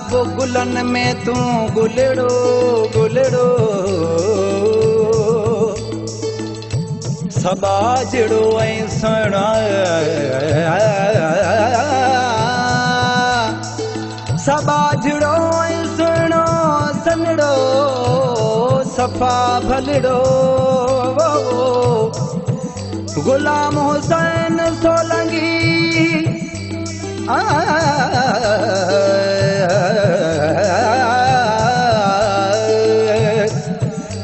गुलन में तू गुलड़ो गुलड़ो सबाजड़ो ऐं सुहिणा सबाजड़ो ऐं सुहिणो सनड़ो सफ़ा भलड़ो गुलाम हुसैन सोलंगी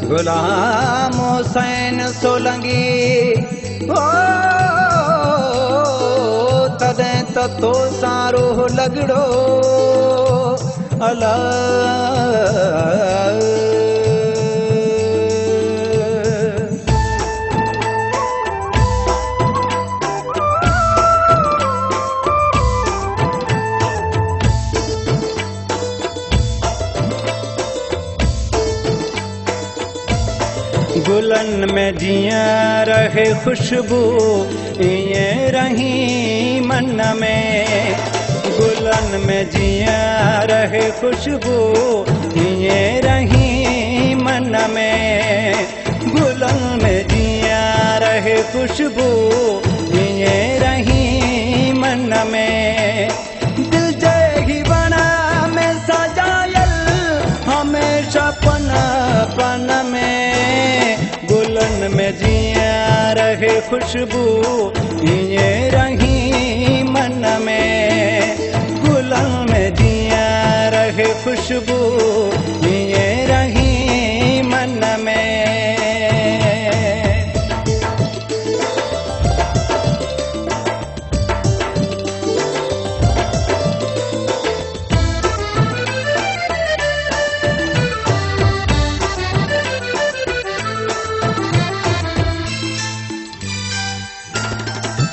गुलाम हुसैन सोलंगी तॾहिं त तो सारो लगड़ो अला गुलन में जियां रहे खुशबू ईअं रही मन में गुलन में जियां रहे खुशबू ईअं रही मन में गुलन में जियां रहे खुशबू ईअं रही मन में दिल जे ही बना में सजायल हमेशा पन पन में गुलन में जियां रहे खुशबू ईअं रही मन में गुलन में जियां रहे खुशबू ईअं रही मन में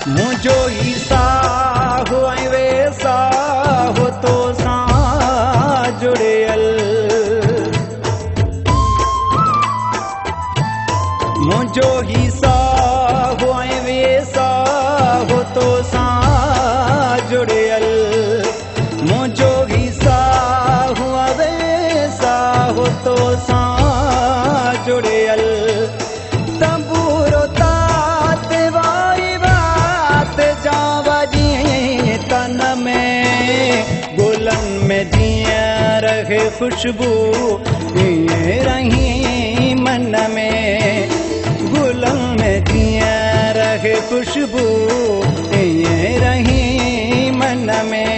मुझो ही साहो ऐं वेसा हो तो सां जुड़ियल मुझो ही साहो ऐं वेसा हो तो सां जुड़ियल मुझो ही साहो वेसा हो तो सां जुड़ियल तंबूरो तन में गुलन में जियां रहे खुशबू ईअं रही मन में गुलन में जियां रहे खुशबू ईअं रही मन में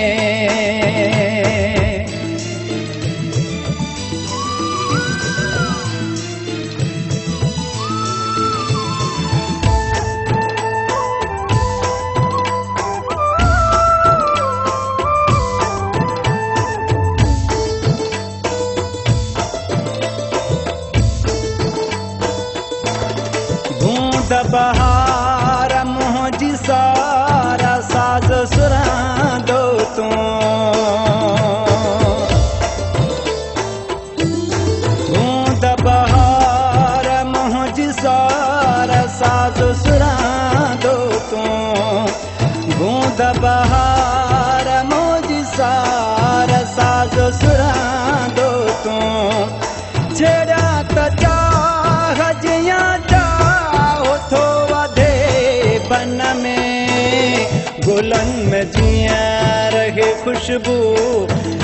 बहार मुझी सारा साज सुरां दो तू बूंद बहार मुझी सारा साज सुरां दो तू बूंद बहार मुझी सारा साज सुरां दो तू छेड़ा त चाह जियां बन में गुलन में जियां रहे खुशबू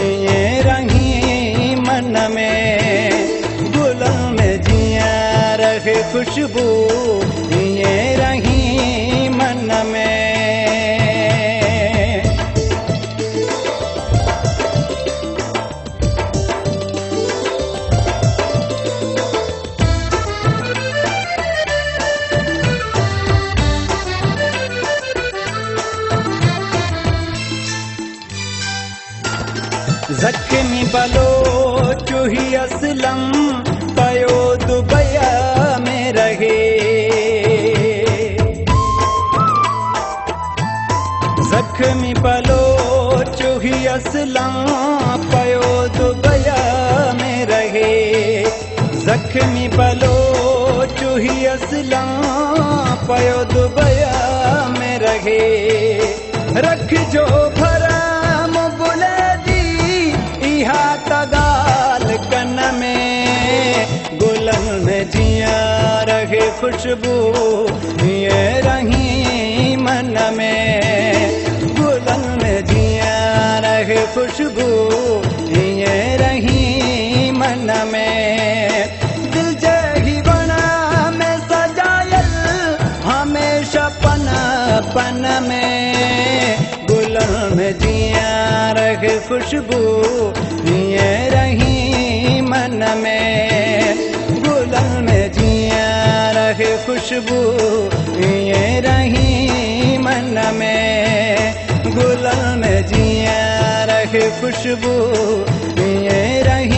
ईअं रही मन में गुलन में जियां रहे खुशबू ईअं रही मन में ज़ख्मी बलोच ही असलम पयो दुबई में रहे ज़ख्मी बलोच ही असलम पयो दुबई में रहे ज़ख्मी बलोच ही असलम पयो दुबई में रहे रख जो भरम बुले खुशबू ये रही मन में, गुलन में जिया रहे खुशबू ये रही मन में। दिल जही बना में सजायल हमेशा पन पन में, गुलन में जिया रहे खुशबू ये रही मन में, गुलन में जिया रहे खुशबू ये रही मन में, गुलन में जिया रहे खुशबू ये रही